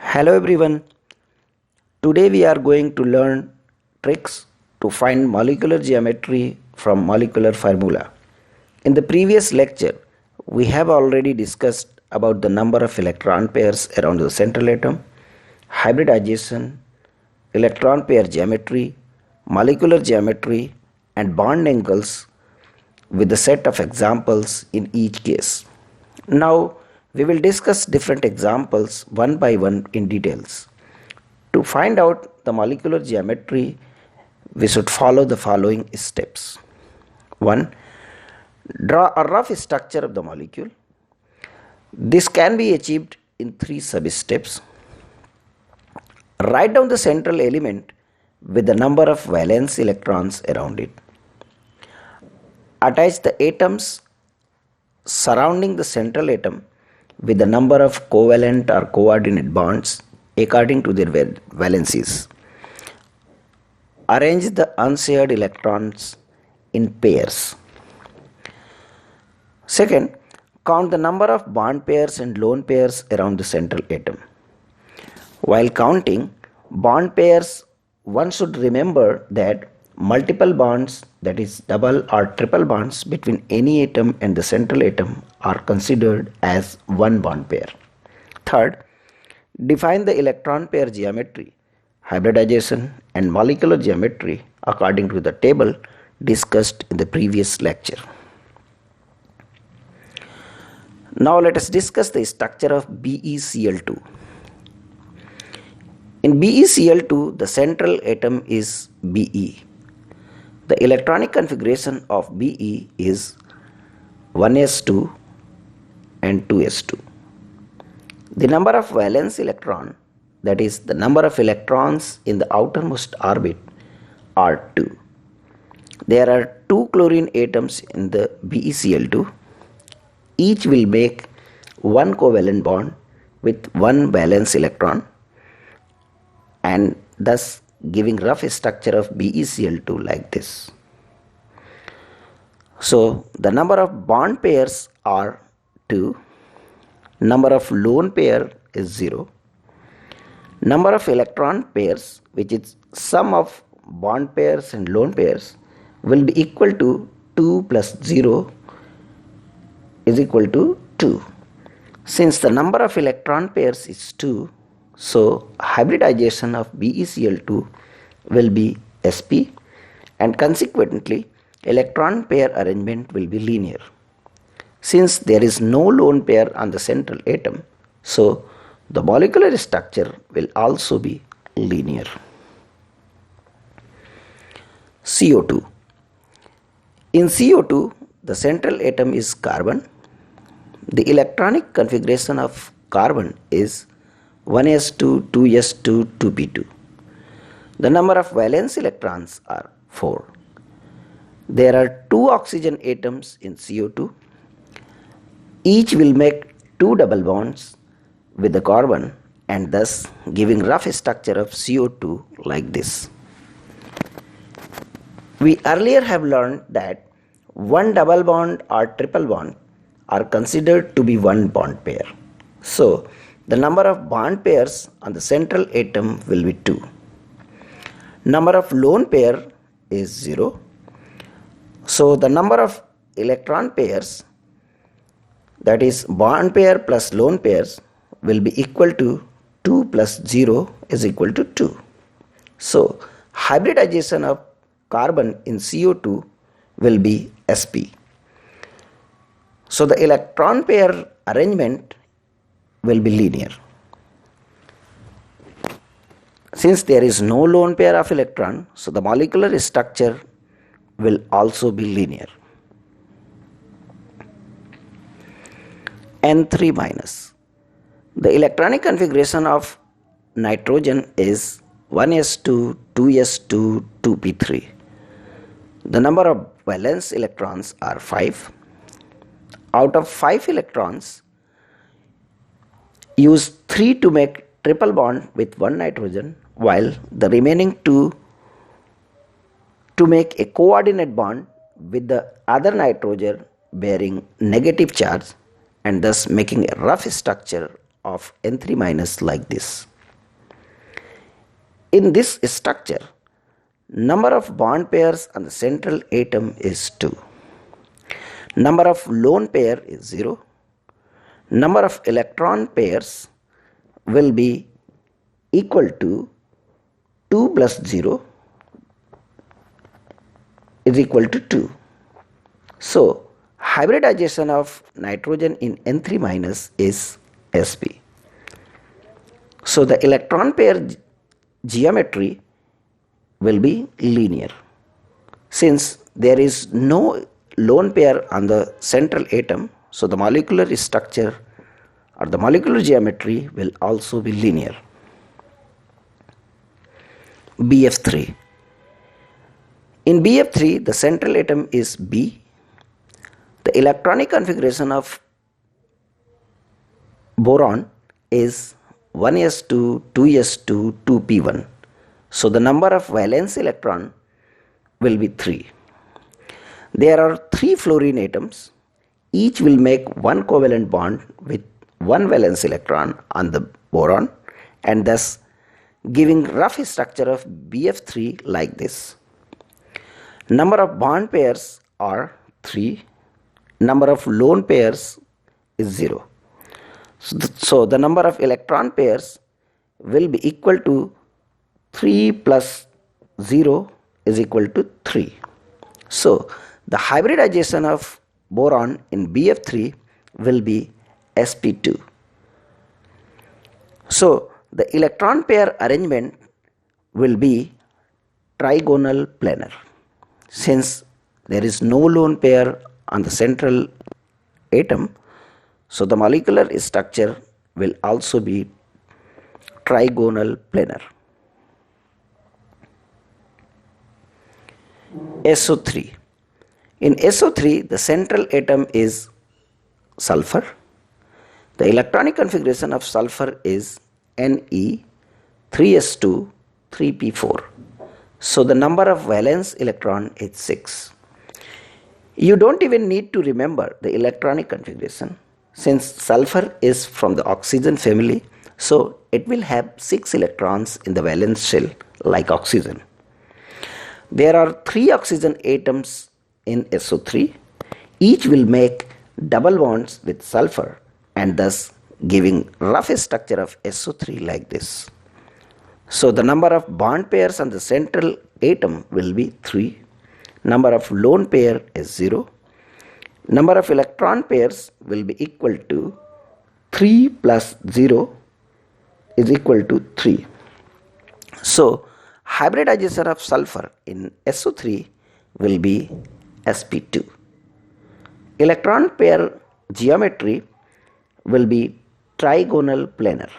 Hello everyone. Today we are going to learn tricks to find molecular geometry from molecular formula. In the previous lecture, we have already discussed about the number of electron pairs around the central atom, hybridization, electron pair geometry, molecular geometry, and bond angles with a set of examples in each case. Now we will discuss different examples one by one in details. To find out the molecular geometry, we should follow the following steps. 1. Draw a rough structure of the molecule. This can be achieved in 3 sub-steps. Write down the central element with the number of valence electrons around it. Attach the atoms surrounding the central atom with the number of covalent or coordinate bonds according to their valencies. Arrange the unshared electrons in pairs. Second, count the number of bond pairs and lone pairs around the central atom. While counting bond pairs, one should remember that multiple bonds, that is double or triple bonds between any atom and the central atom, are considered as one bond pair. Third, define the electron pair geometry, hybridization and molecular geometry according to the table discussed in the previous lecture. Now let us discuss the structure of BeCl2. In BeCl2, the central atom is Be. The electronic configuration of Be is 1s2 and 2s2. The number of valence electron, that is the number of electrons in the outermost orbit, are 2. There are 2 chlorine atoms in the BeCl2. Each will make one covalent bond with one valence electron, and thus giving rough structure of BeCl2 like this. So the number of bond pairs are 2, number of lone pair is 0, number of electron pairs, which is sum of bond pairs and lone pairs, will be equal to 2 plus 0 is equal to 2. Since the number of electron pairs is 2, so hybridization of BeCl2 will be sp, and consequently electron pair arrangement will be linear. Since there is no lone pair on the central atom, so the molecular structure will also be linear. CO2. In CO2, the central atom is carbon. The electronic configuration of carbon is 1s2, 2s2, 2p2. The number of valence electrons are 4. There are 2 oxygen atoms in CO2. Each will make 2 double bonds with the carbon, and thus giving rough structure of CO2 like this. We earlier have learned that one double bond or triple bond are considered to be one bond pair. So the number of bond pairs on the central atom will be 2. Number of lone pair is 0. So the number of electron pairs, that is bond pair plus lone pairs, will be equal to 2 plus 0 is equal to 2. So hybridization of carbon in CO2 will be sp. So the electron pair arrangement will be linear. Since there is no lone pair of electron, so the molecular structure will also be linear. N3 minus. The electronic configuration of nitrogen is 1s2, 2s2, 2p3. The number of valence electrons are 5. Out of 5 electrons, use 3 to make triple bond with one nitrogen, while the remaining 2 to make a coordinate bond with the other nitrogen bearing negative charge, and thus making a rough structure of N3- like this. In this structure, number of bond pairs on the central atom is 2. Number of lone pair is 0. Number of electron pairs will be equal to 2 plus 0 is equal to 2. So, hybridization of nitrogen in N3 minus is sp. So, the electron pair geometry will be linear. Since there is no lone pair on the central atom, so the molecular structure or the molecular geometry will also be linear. BF3. In BF3, the central atom is B. The electronic configuration of boron is 1s2, 2s2, 2p1. So the number of valence electron will be 3. There are 3 fluorine atoms. Each will make one covalent bond with one valence electron on the boron, and thus giving rough structure of BF3 like this. Number of bond pairs are 3. Number of lone pairs is 0. So the number of electron pairs will be equal to 3 plus 0 is equal to 3. So the hybridization of boron in BF3 will be sp2. So the electron pair arrangement will be trigonal planar. Since there is no lone pair on the central atom, so the molecular structure will also be trigonal planar. SO3. In SO3, the central atom is sulfur. The electronic configuration of sulfur is Ne 3s2 3p4. So the number of valence electron is 6. You don't even need to remember the electronic configuration, since sulfur is from the oxygen family, so it will have 6 electrons in the valence shell like oxygen. There are 3 oxygen atoms in SO3. Each will make double bonds with sulfur and thus giving rough structure of SO3 like this. So the number of bond pairs on the central atom will be 3. Number of lone pair is 0. Number of electron pairs will be equal to 3 plus 0 is equal to 3. So hybridization of sulfur in SO3 will be sp2. Electron pair geometry will be trigonal planar.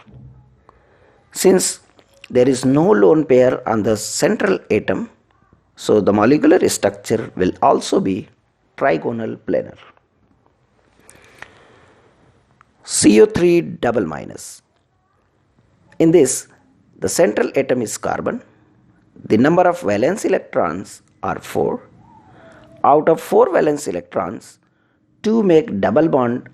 Since there is no lone pair on the central atom, so the molecular structure will also be trigonal planar. CO3 double minus. In this, the central atom is carbon. The number of valence electrons are 4. Out of 4 valence electrons, 2 make double bond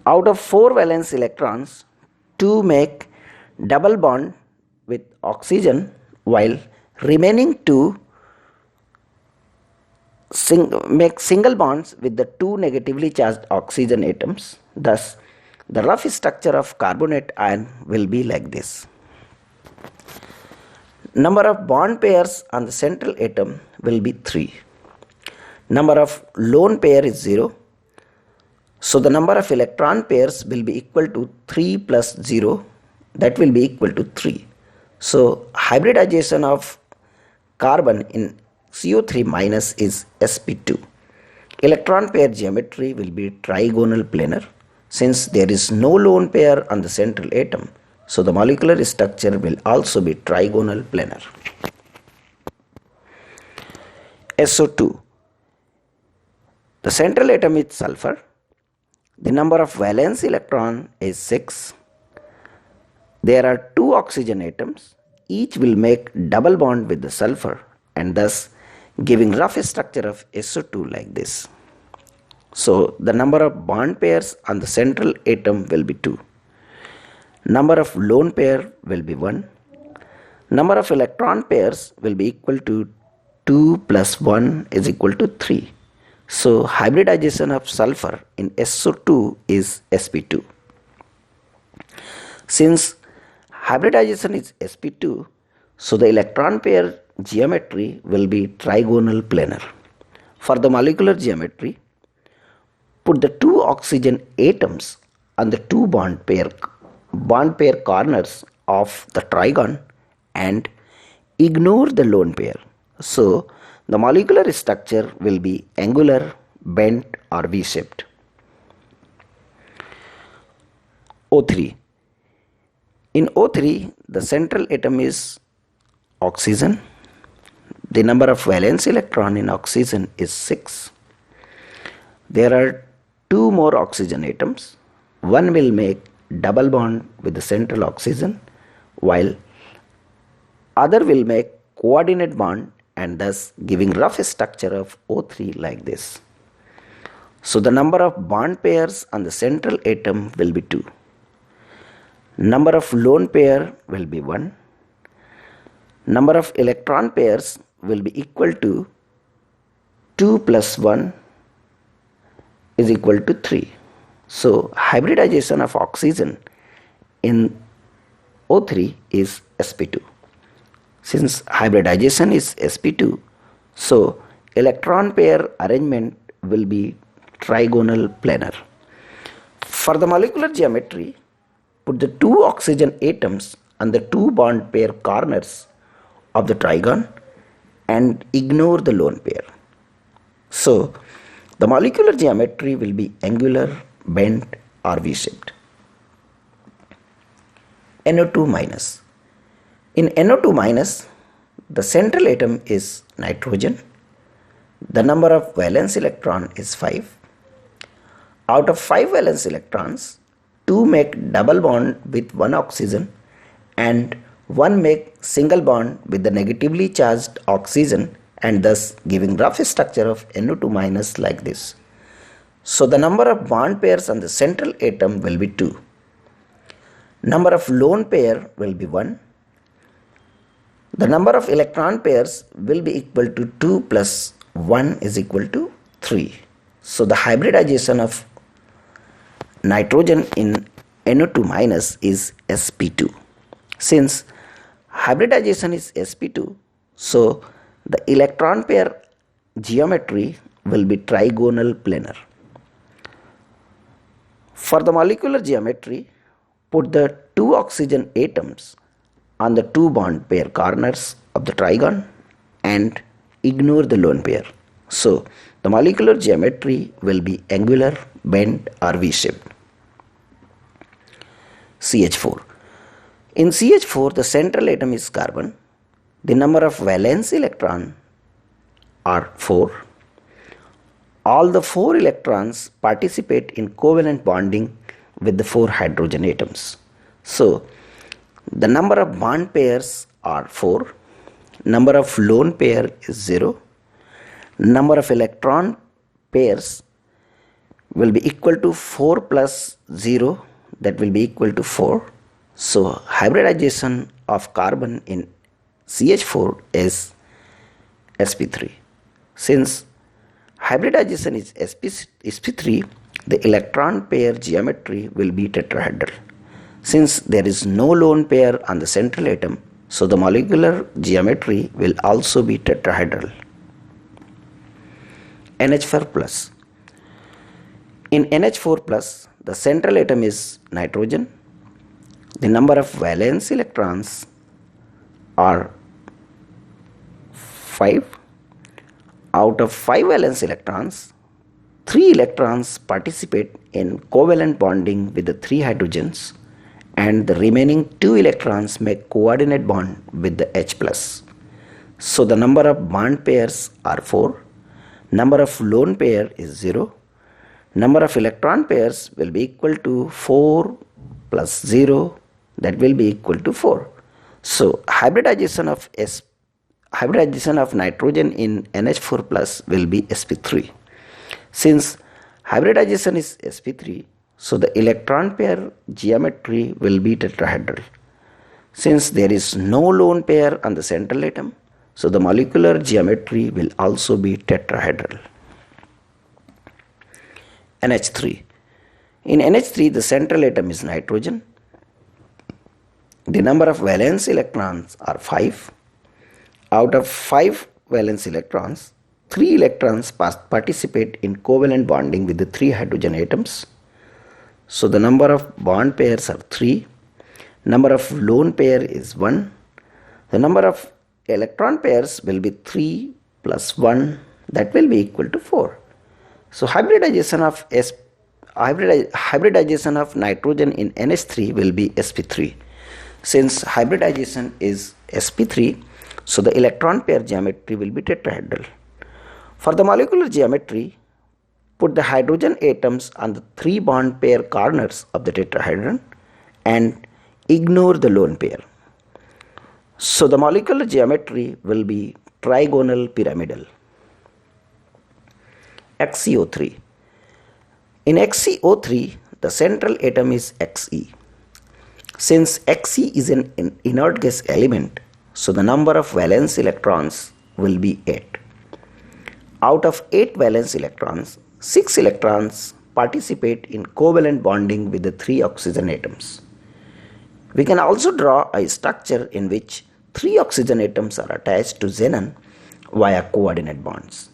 out of 4 valence electrons, 2 make double bond with oxygen, while remaining 2 make single bonds with the 2 negatively charged oxygen atoms. Thus, the rough structure of carbonate ion will be like this. Number of bond pairs on the central atom will be 3. Number of lone pair is 0. So the number of electron pairs will be equal to 3 plus 0, that will be equal to 3. So hybridization of carbon in CO3 minus is sp2. Electron pair geometry will be trigonal planar. Since there is no lone pair on the central atom, so the molecular structure will also be trigonal planar. SO2. The central atom is sulfur. The number of valence electron is 6. There are 2 oxygen atoms. Each will make double bond with the sulfur and thus giving rough structure of SO2 like this. So the number of bond pairs on the central atom will be 2. Number of lone pair will be 1. Number of electron pairs will be equal to 2 plus 1 is equal to 3. So hybridization of sulfur in SO2 is sp2. Since hybridization is sp2, so the electron pair geometry will be trigonal planar. For the molecular geometry, put the two oxygen atoms on the two bond pair corners of the trigon and ignore the lone pair. So the molecular structure will be angular, bent or V-shaped. O3. In O3, the central atom is oxygen. The number of valence electron in oxygen is 6. There are two more oxygen atoms. One will make double bond with the central oxygen, while other will make coordinate bond and thus giving rough structure of O3 like this. So the number of bond pairs on the central atom will be 2. Number of lone pair will be 1. Number of electron pairs will be equal to 2 plus 1 is equal to 3. So hybridization of oxygen in O3 is sp2. Since hybridization is sp2, so electron pair arrangement will be trigonal planar. For the molecular geometry, put the two oxygen atoms on the two bond pair corners of the trigon and ignore the lone pair. So the molecular geometry will be angular, bent or V-shaped. NO2 minus. In NO2 minus, the central atom is nitrogen. The number of valence electron is 5. Out of 5 valence electrons, 2 make double bond with one oxygen and 1 make single bond with the negatively charged oxygen and thus giving rough structure of NO2 minus like this. So the number of bond pairs on the central atom will be 2. Number of lone pair will be 1. The number of electron pairs will be equal to 2 plus 1 is equal to 3. So the hybridization of nitrogen in NO2 minus is sp2. Since hybridization is sp2, so the electron pair geometry will be trigonal planar. For the molecular geometry, put the two oxygen atoms on the two bond pair corners of the trigon and ignore the lone pair. So the molecular geometry will be angular, bent or V-shaped. CH4. In CH4, the central atom is carbon. The number of valence electron are 4. All the 4 electrons participate in covalent bonding with the 4 hydrogen atoms. So the number of bond pairs are 4. Number of lone pair is 0. Number of electron pairs will be equal to 4 plus 0, that will be equal to 4. So hybridization of carbon in CH4 is sp3. Since hybridization is sp3, the electron pair geometry will be tetrahedral. Since there is no lone pair on the central atom, so the molecular geometry will also be tetrahedral. NH4 plus. In NH4 plus, the central atom is nitrogen. The number of valence electrons are 5. Out of 5 valence electrons, 3 electrons participate in covalent bonding with the 3 hydrogens and the remaining 2 electrons make coordinate bond with the H+. So the number of bond pairs are 4. Number of lone pair is 0. Number of electron pairs will be equal to 4 plus 0, that will be equal to 4. So hybridization of hybridization of nitrogen in NH4 plus will be sp3. Since hybridization is sp3, so the electron pair geometry will be tetrahedral. Since there is no lone pair on the central atom, so the molecular geometry will also be tetrahedral. NH3. In NH3, the central atom is nitrogen. The number of valence electrons are 5. Out of 5 valence electrons, 3 electrons participate in covalent bonding with the 3 hydrogen atoms. So the number of bond pairs are 3. Number of lone pair is 1. The number of electron pairs will be 3 plus 1, that will be equal to 4. So hybridization of nitrogen in NH3 will be sp3. Since hybridization is sp3, so the electron pair geometry will be tetrahedral. For the molecular geometry, put the hydrogen atoms on the 3 bond pair corners of the tetrahedron and ignore the lone pair. So the molecular geometry will be trigonal pyramidal. XeO3. In XeO3, the central atom is Xe. Since Xe is an inert gas element, so the number of valence electrons will be 8. Out of 8 valence electrons, 6 electrons participate in covalent bonding with the 3 oxygen atoms. We can also draw a structure in which 3 oxygen atoms are attached to xenon via coordinate bonds.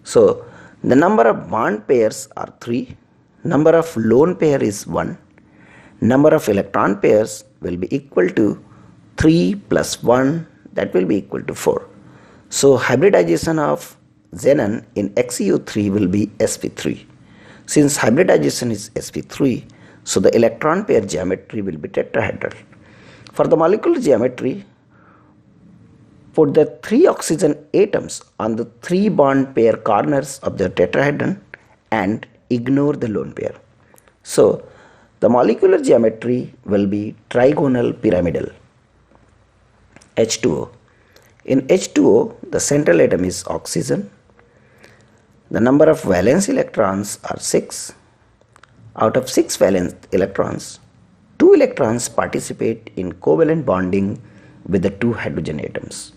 So the number of bond pairs are 3, number of lone pair is 1, number of electron pairs will be equal to 3 plus 1, that will be equal to 4. So hybridization of xenon in XeO3 will be sp3. Since hybridization is sp3, so the electron pair geometry will be tetrahedral. For the molecular geometry, put the 3 oxygen atoms on the 3 bond pair corners of the tetrahedron and ignore the lone pair. So the molecular geometry will be trigonal pyramidal. H2O. In H2O, the central atom is oxygen. The number of valence electrons are 6. Out of 6 valence electrons, 2 electrons participate in covalent bonding with the 2 hydrogen atoms.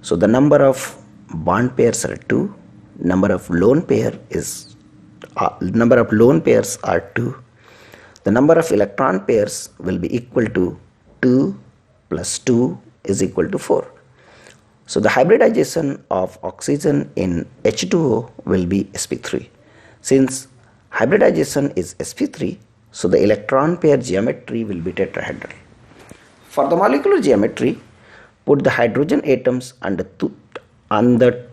So the number of bond pairs are 2. Number of lone pairs are 2. The number of electron pairs will be equal to 2 plus 2 is equal to 4. So the hybridization of oxygen in H2O will be sp3. Since hybridization is sp3, so the electron pair geometry will be tetrahedral. For the molecular geometry, put the hydrogen atoms on the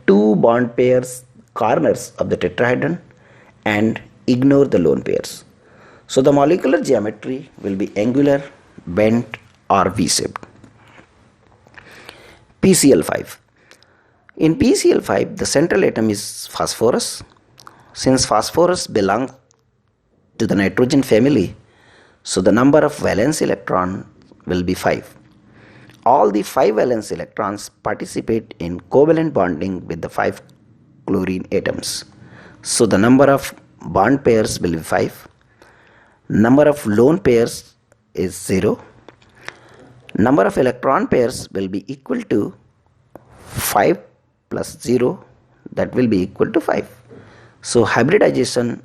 2 bond pairs corners of the tetrahedron and ignore the lone pairs. So the molecular geometry will be angular, bent or V-shaped. PCl5. In PCl5, the central atom is phosphorus. Since phosphorus belongs to the nitrogen family, so the number of valence electrons will be 5. All the 5 valence electrons participate in covalent bonding with the 5 chlorine atoms. So the number of bond pairs will be 5. Number of lone pairs is 0. Number of electron pairs will be equal to 5 plus 0, that will be equal to 5. So hybridization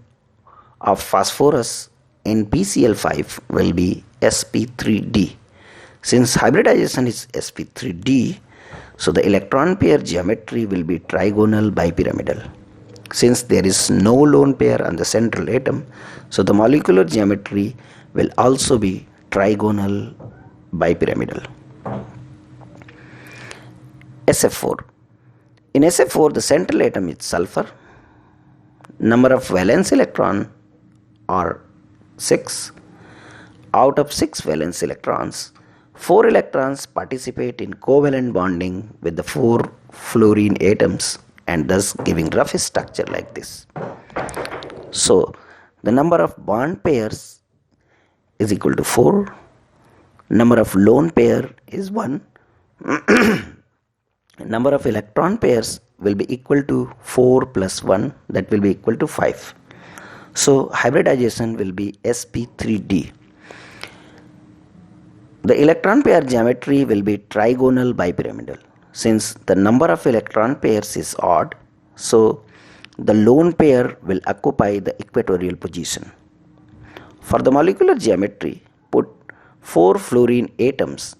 of phosphorus in PCl5 will be sp3d. Since hybridization is sp3d, so the electron pair geometry will be trigonal bipyramidal. Since there is no lone pair on the central atom, so the molecular geometry will also be trigonal bipyramidal. SF4. In SF4, the central atom is sulfur. Number of valence electrons are 6. Out of 6 valence electrons, 4 electrons participate in covalent bonding with the 4 fluorine atoms and thus giving rough structure like this. So the number of bond pairs is equal to 4. Number of lone pair is 1. number of electron pairs will be equal to 4 plus 1, that will be equal to 5. So hybridization will be sp3d. The electron pair geometry will be trigonal bipyramidal. Since the number of electron pairs is odd, so the lone pair will occupy the equatorial position. For the molecular geometry, put 4 fluorine atoms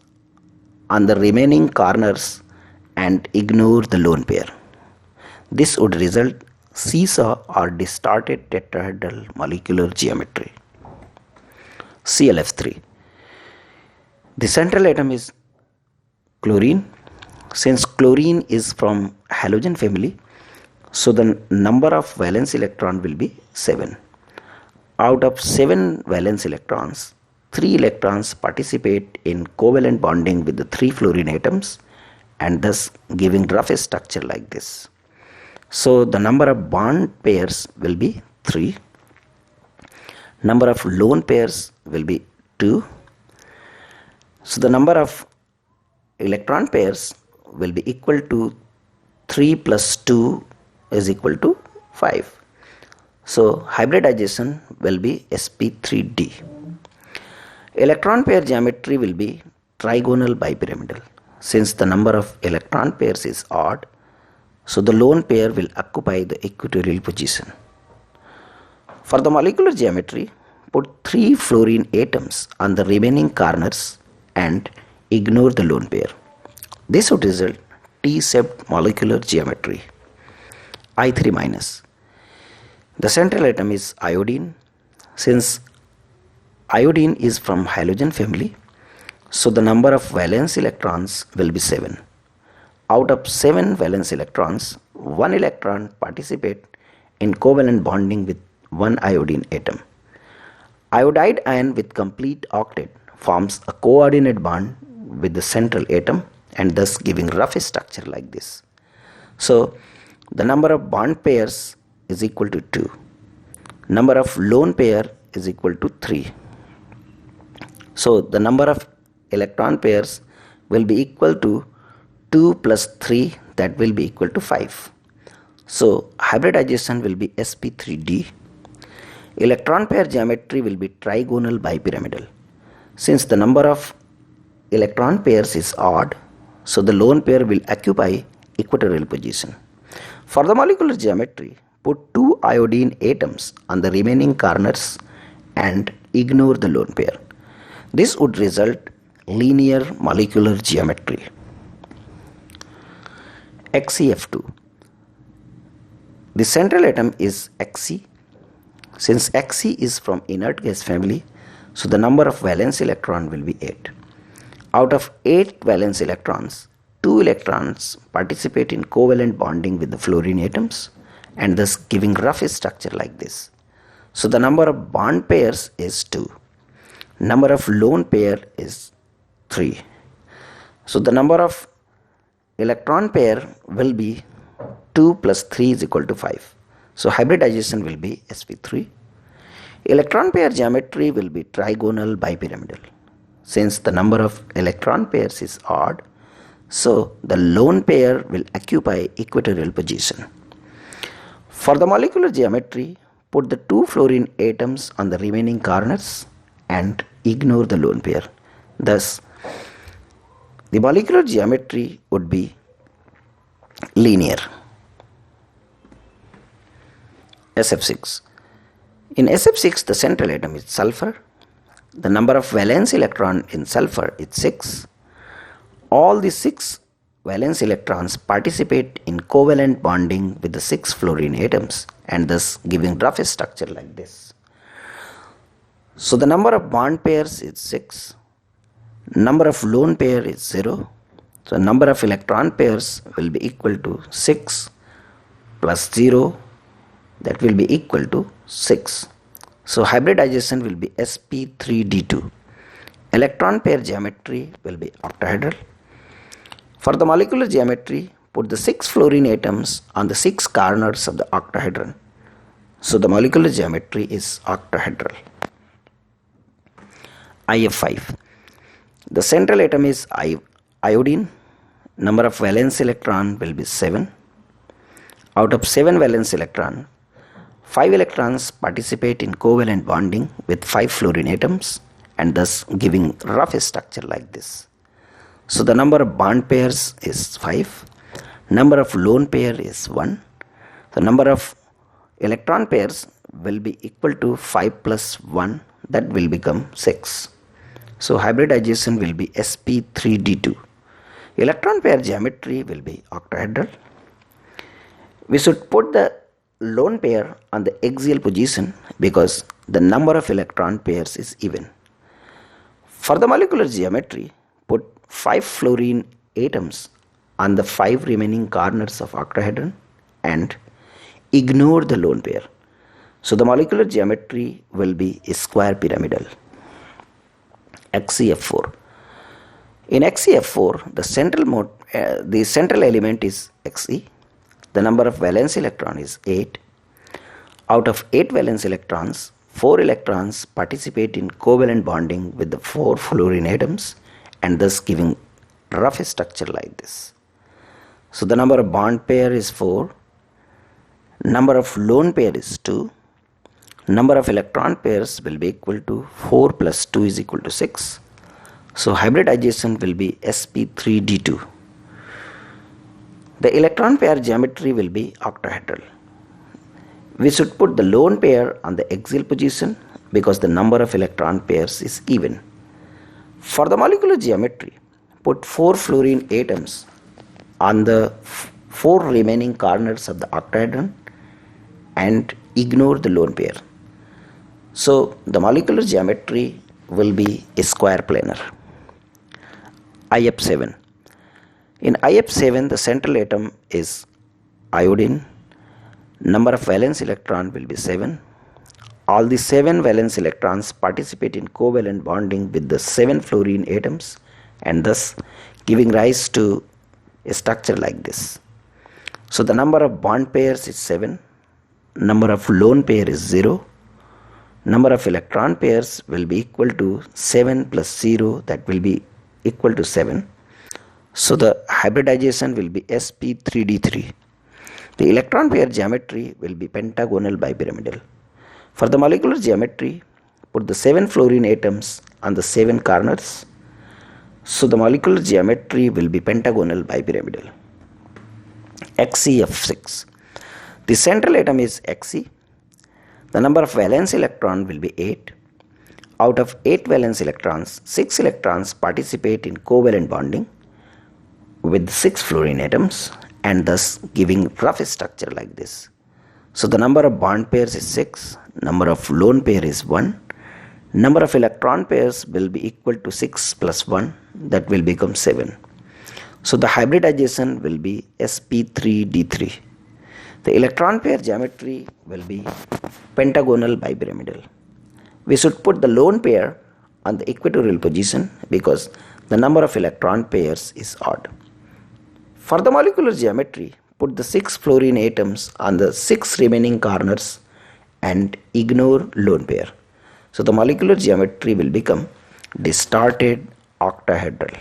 on the remaining corners and ignore the lone pair. This would result seesaw or distorted tetrahedral molecular geometry. ClF3. The central atom is chlorine. Since chlorine is from halogen family, so the number of valence electron will be 7. Out of 7 valence electrons, 3 electrons participate in covalent bonding with the 3 fluorine atoms and thus giving rough structure like this. So the number of bond pairs will be 3. Number of lone pairs will be 2. So the number of electron pairs will be equal to 3 plus 2 is equal to 5. So hybridization will be sp3d. Electron pair geometry will be trigonal bipyramidal. Since the number of electron pairs is odd, so the lone pair will occupy the equatorial position. For the molecular geometry, put 3 fluorine atoms on the remaining corners and ignore the lone pair. This would result T-shaped molecular geometry. I3 minus. The central atom is iodine. Since iodine is from halogen family, so the number of valence electrons will be 7. Out of 7 valence electrons, 1 electron participate in covalent bonding with 1 iodine atom. Iodide ion with complete octet forms a coordinate bond with the central atom and thus giving rough structure like this. So the number of bond pairs is equal to 2. Number of lone pair is equal to 3. So the number of electron pairs will be equal to 2 plus 3, that will be equal to 5. So hybridization will be sp3d. Electron pair geometry will be trigonal bipyramidal. Since the number of electron pairs is odd, so the lone pair will occupy equatorial position. For the molecular geometry, put 2 iodine atoms on the remaining corners and ignore the lone pair. This would result linear molecular geometry. XeF2. The central atom is Xe. Since Xe is from inert gas family, so the number of valence electron will be 8. Out of 8 valence electrons, 2 electrons participate in covalent bonding with the fluorine atoms and thus giving rough structure like this. So the number of bond pairs is 2. Number of lone pair is 3. So the number of electron pair will be 2 plus 3 is equal to 5. So hybridization will be sp3. Electron pair geometry will be trigonal bipyramidal. Since the number of electron pairs is odd, so the lone pair will occupy equatorial position. For the molecular geometry, put the 2 fluorine atoms on the remaining corners and ignore the lone pair. Thus, the molecular geometry would be linear. SF6. In SF6, the central atom is sulfur. The number of valence electron in sulfur is 6. All the 6 valence electrons participate in covalent bonding with the 6 fluorine atoms and thus giving rough structure like this. So the number of bond pairs is 6. Number of lone pair is 0. So number of electron pairs will be equal to 6 plus 0, that will be equal to 6. So hybridization will be sp3d2. Electron pair geometry will be octahedral. For the molecular geometry, put the 6 fluorine atoms on the 6 corners of the octahedron. So the molecular geometry is octahedral. IF5. The central atom is iodine. number of valence electron will be 7. Out of 7 valence electron, 5 electrons participate in covalent bonding with 5 fluorine atoms and thus giving rough structure like this. So the number of bond pairs is 5. Number of lone pair is 1. The number of electron pairs will be equal to 5 plus 1, that will become 6. So hybridization will be sp3d2. Electron pair geometry will be octahedral. We should put the lone pair on the axial position because the number of electron pairs is even. For the molecular geometry, put 5 fluorine atoms on the 5 remaining corners of octahedron and ignore the lone pair. So the molecular geometry will be square pyramidal. XeF4. In XeF4, the central element is Xe. The number of valence electron is 8. Out of 8 valence electrons, 4 electrons participate in covalent bonding with the 4 fluorine atoms and thus giving rough structure like this. So the number of bond pair is 4. Number of lone pair is 2. Number of electron pairs will be equal to 4 plus 2 is equal to 6. So hybridization will be sp3d2. The electron pair geometry will be octahedral. We should put the lone pair on the axial position because the number of electron pairs is even. For the molecular geometry, put 4 fluorine atoms on the 4 remaining corners of the octahedron and ignore the lone pair. So the molecular geometry will be a square planar. IF7. In IF7, the central atom is iodine. Number of valence electron will be 7. All the 7 valence electrons participate in covalent bonding with the 7 fluorine atoms and thus giving rise to a structure like this. So the number of bond pairs is 7. Number of lone pair is 0. Number of electron pairs will be equal to 7 plus 0, that will be equal to 7. So the hybridization will be sp3d3. The electron pair geometry will be pentagonal bipyramidal. For the molecular geometry, put the 7 fluorine atoms on the 7 corners. So the molecular geometry will be pentagonal bipyramidal. XeF6. The central atom is Xe. The number of valence electron will be 8. Out of 8 valence electrons, 6 electrons participate in covalent bonding with 6 fluorine atoms and thus giving rough structure like this. So the number of bond pairs is 6, number of lone pair is 1, number of electron pairs will be equal to 6 plus 1, that will become 7. So the hybridization will be sp3d3. The electron pair geometry will be pentagonal bipyramidal. We should put the lone pair on the equatorial position because the number of electron pairs is odd. For the molecular geometry, put the 6 fluorine atoms on the 6 remaining corners and ignore lone pair. So the molecular geometry will become distorted octahedral.